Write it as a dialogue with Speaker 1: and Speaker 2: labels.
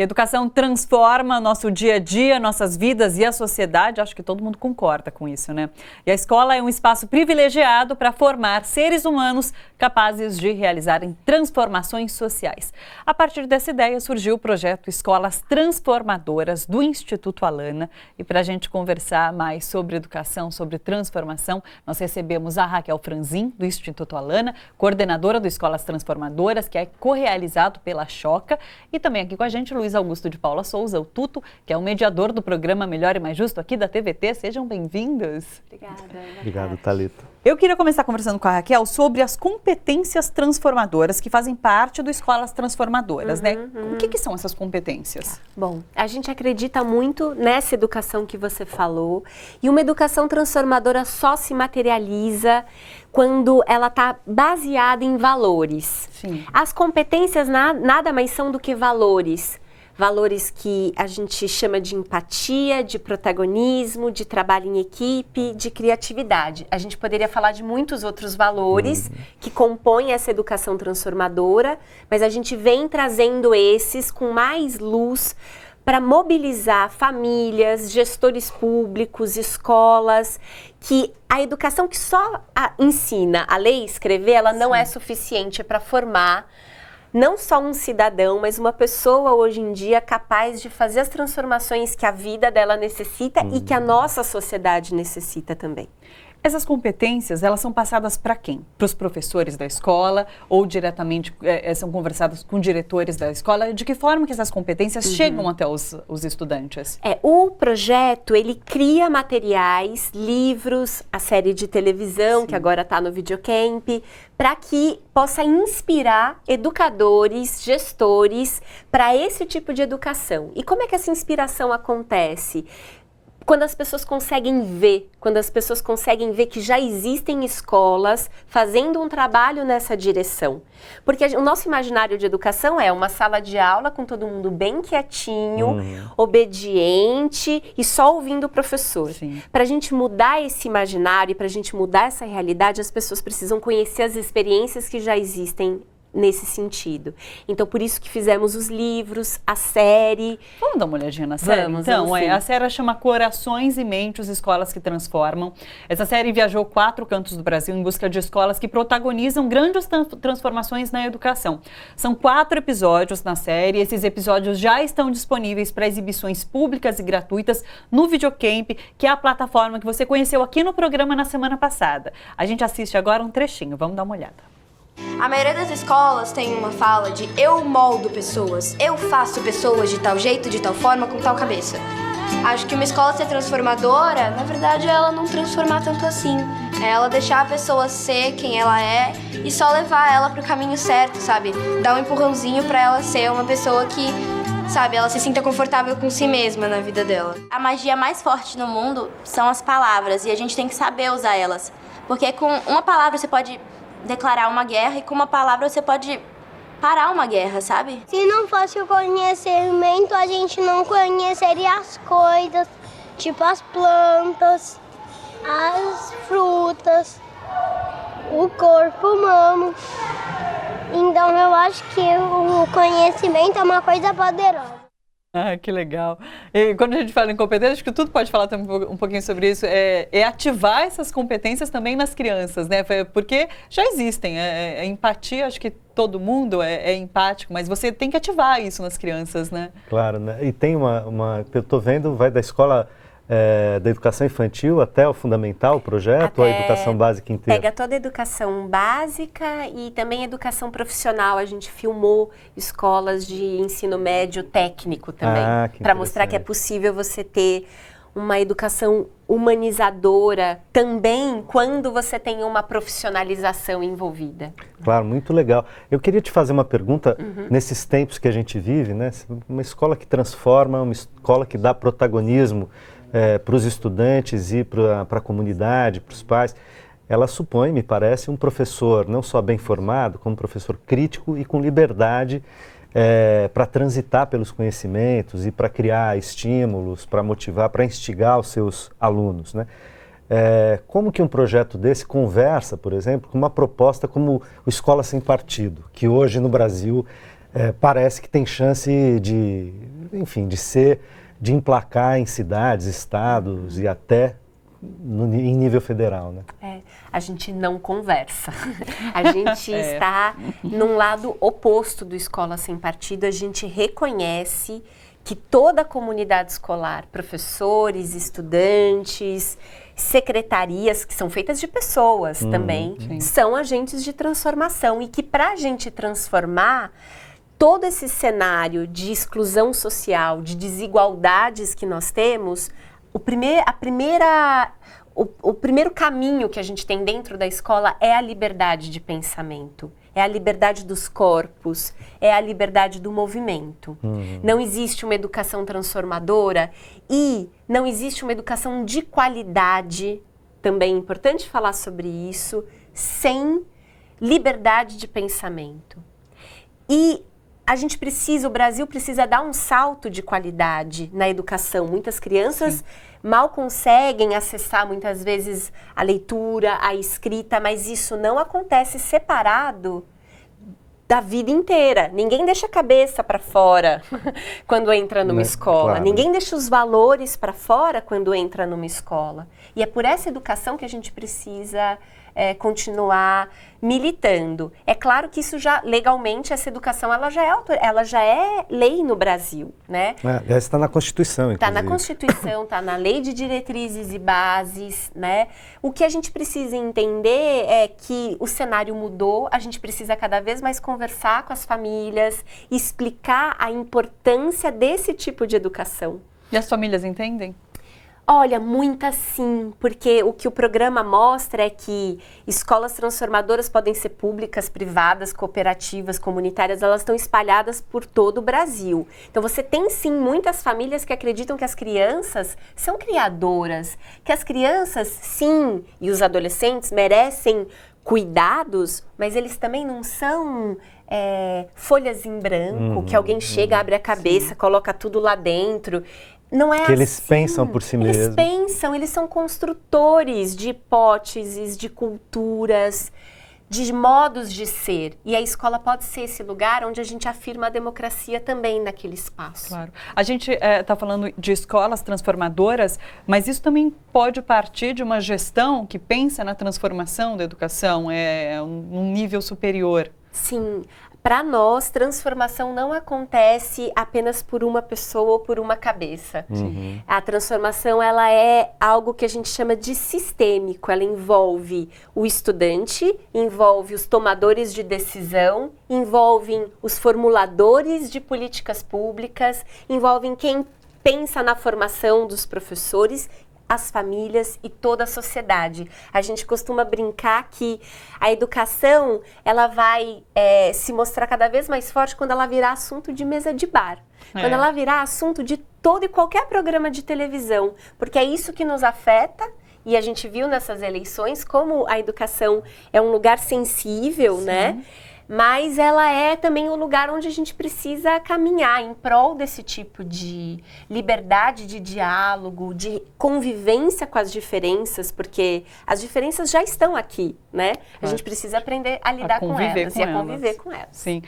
Speaker 1: Que a educação transforma nosso dia a dia, nossas vidas e a sociedade. Acho que todo mundo concorda com isso, né? E a escola é um espaço privilegiado para formar seres humanos capazes de realizarem transformações sociais. A partir dessa ideia surgiu o projeto Escolas Transformadoras do Instituto Alana. E para a gente conversar mais sobre educação, sobre transformação, nós recebemos a Raquel Franzin, do Instituto Alana, coordenadora do Escolas Transformadoras, que é correalizado pela Choca, e também aqui com a gente Luiz Augusto de Paula Souza, o Tuto, que é o mediador do programa Melhor e Mais Justo aqui da TVT. Sejam bem-vindos.
Speaker 2: Obrigada.
Speaker 3: Obrigado, Thalita.
Speaker 1: Eu queria começar conversando com a Raquel sobre as competências transformadoras que fazem parte do Escolas Transformadoras, né? O que são essas competências?
Speaker 2: Bom, a gente acredita muito nessa educação que você falou, e uma educação transformadora só se materializa quando ela está baseada em valores.
Speaker 1: Sim.
Speaker 2: As competências nada mais são do que valores. Valores que a gente chama de empatia, de protagonismo, de trabalho em equipe, de criatividade. A gente poderia falar de muitos outros valores que compõem essa educação transformadora, mas a gente vem trazendo esses com mais luz para mobilizar famílias, gestores públicos, escolas, que a educação que só ensina a ler e escrever, ela não é suficiente para formar não só um cidadão, mas uma pessoa hoje em dia capaz de fazer as transformações que a vida dela necessita e que a nossa sociedade necessita também.
Speaker 1: Essas competências, elas são passadas para quem? Para os professores da escola ou diretamente são conversadas com diretores da escola? De que forma que essas competências chegam até os estudantes?
Speaker 2: O projeto, ele cria materiais, livros, a série de televisão, que agora está no Videocamp, para que possa inspirar educadores, gestores para esse tipo de educação. E como é que essa inspiração acontece? Quando as pessoas conseguem ver, que já existem escolas fazendo um trabalho nessa direção. Porque o nosso imaginário de educação é uma sala de aula com todo mundo bem quietinho, obediente e só ouvindo o professor. Para a gente mudar esse imaginário e para a gente mudar essa realidade, as pessoas precisam conhecer as experiências que já existem nesse sentido. Então, por isso que fizemos os livros, a série.
Speaker 1: Vamos dar uma olhadinha na série?
Speaker 2: Vamos
Speaker 1: a série chama Corações e Mentes, Escolas que Transformam. Essa série viajou 4 cantos do Brasil em busca de escolas que protagonizam grandes transformações na educação. São 4 episódios na série. Esses episódios já estão disponíveis para exibições públicas e gratuitas no Videocamp, que é a plataforma que você conheceu aqui no programa na semana passada. A gente assiste agora um trechinho. Vamos dar uma olhada.
Speaker 4: A maioria das escolas tem uma fala de eu moldo pessoas, eu faço pessoas de tal jeito, de tal forma, com tal cabeça. Acho que uma escola ser transformadora, na verdade, é ela não transformar tanto assim. É ela deixar a pessoa ser quem ela é e só levar ela pro caminho certo, sabe? Dar um empurrãozinho pra ela ser uma pessoa que, sabe, ela se sinta confortável com si mesma na vida dela.
Speaker 5: A magia mais forte no mundo são as palavras e a gente tem que saber usar elas. Porque com uma palavra você pode declarar uma guerra e com uma palavra você pode parar uma guerra, sabe?
Speaker 6: Se não fosse o conhecimento, a gente não conheceria as coisas, tipo as plantas, as frutas, o corpo humano. Então eu acho que o conhecimento é uma coisa poderosa.
Speaker 1: Ah, que legal. E quando a gente fala em competências, acho que tudo pode falar também um pouquinho sobre isso, é ativar essas competências também nas crianças, né? Porque já existem, a empatia, acho que todo mundo é empático, mas você tem que ativar isso nas crianças, né?
Speaker 3: Claro, né? E tem eu estou vendo, vai da escola da educação infantil até o fundamental, o projeto, ou a educação básica inteira?
Speaker 2: Pega toda a educação básica e também a educação profissional. A gente filmou escolas de ensino médio técnico também, para mostrar que é possível você ter uma educação humanizadora também quando você tem uma profissionalização envolvida.
Speaker 3: Claro, muito legal. Eu queria te fazer uma pergunta, nesses tempos que a gente vive, né? Uma escola que transforma, uma escola que dá protagonismo para os estudantes e para a comunidade, para os pais, ela supõe, me parece, um professor não só bem formado, como um professor crítico e com liberdade para transitar pelos conhecimentos e para criar estímulos, para motivar, para instigar os seus alunos, né? Como que um projeto desse conversa, por exemplo, com uma proposta como o Escola Sem Partido, que hoje no Brasil parece que tem chance de enfim, de emplacar em cidades, estados e até em nível federal, né?
Speaker 2: A gente não conversa. A gente está num lado oposto do Escola Sem Partido. A gente reconhece que toda a comunidade escolar, professores, estudantes, secretarias, que são feitas de pessoas também, são agentes de transformação. E que para a gente transformar todo esse cenário de exclusão social, de desigualdades que nós temos, o primeiro caminho que a gente tem dentro da escola é a liberdade de pensamento, é a liberdade dos corpos, é a liberdade do movimento. Não existe uma educação transformadora e não existe uma educação de qualidade, também é importante falar sobre isso, sem liberdade de pensamento. E o Brasil precisa dar um salto de qualidade na educação. Muitas crianças mal conseguem acessar, muitas vezes, a leitura, a escrita, mas isso não acontece separado da vida inteira. Ninguém deixa a cabeça para fora quando entra numa escola.
Speaker 3: Claro.
Speaker 2: Ninguém deixa os valores para fora quando entra numa escola. E é por essa educação que a gente precisa continuar militando. É claro que isso já, legalmente, essa educação, ela já é lei no Brasil, né?
Speaker 3: Está na Constituição, inclusive.
Speaker 2: Está na Constituição, está na Lei de Diretrizes e Bases, né? O que a gente precisa entender é que o cenário mudou, a gente precisa cada vez mais conversar com as famílias, explicar a importância desse tipo de educação.
Speaker 1: E as famílias entendem?
Speaker 2: Olha, muitas sim, porque o que o programa mostra é que escolas transformadoras podem ser públicas, privadas, cooperativas, comunitárias, elas estão espalhadas por todo o Brasil. Então você tem sim muitas famílias que acreditam que as crianças são criadoras, que as crianças sim, e os adolescentes merecem cuidados, mas eles também não são folhas em branco, que alguém chega, abre a cabeça, coloca tudo lá dentro. Não é
Speaker 3: que
Speaker 2: assim.
Speaker 3: Eles pensam por si mesmos.
Speaker 2: Eles pensam, eles são construtores de hipóteses, de culturas, de modos de ser. E a escola pode ser esse lugar onde a gente afirma a democracia também naquele espaço.
Speaker 1: Claro. A gente está falando de escolas transformadoras, mas isso também pode partir de uma gestão que pensa na transformação da educação, um nível superior.
Speaker 2: Sim. Para nós, transformação não acontece apenas por uma pessoa ou por uma cabeça. A transformação, ela é algo que a gente chama de sistêmico. Ela envolve o estudante, envolve os tomadores de decisão, envolve os formuladores de políticas públicas, envolve quem pensa na formação dos professores, as famílias e toda a sociedade. A gente costuma brincar que a educação, ela vai se mostrar cada vez mais forte quando ela virar assunto de mesa de bar. Quando ela virar assunto de todo e qualquer programa de televisão. Porque é isso que nos afeta. E a gente viu nessas eleições como a educação é um lugar sensível, né? Mas ela é também o lugar onde a gente precisa caminhar em prol desse tipo de liberdade de diálogo, de convivência com as diferenças, porque as diferenças já estão aqui, né? A gente precisa aprender a lidar com elas e a conviver com elas.
Speaker 1: Sim.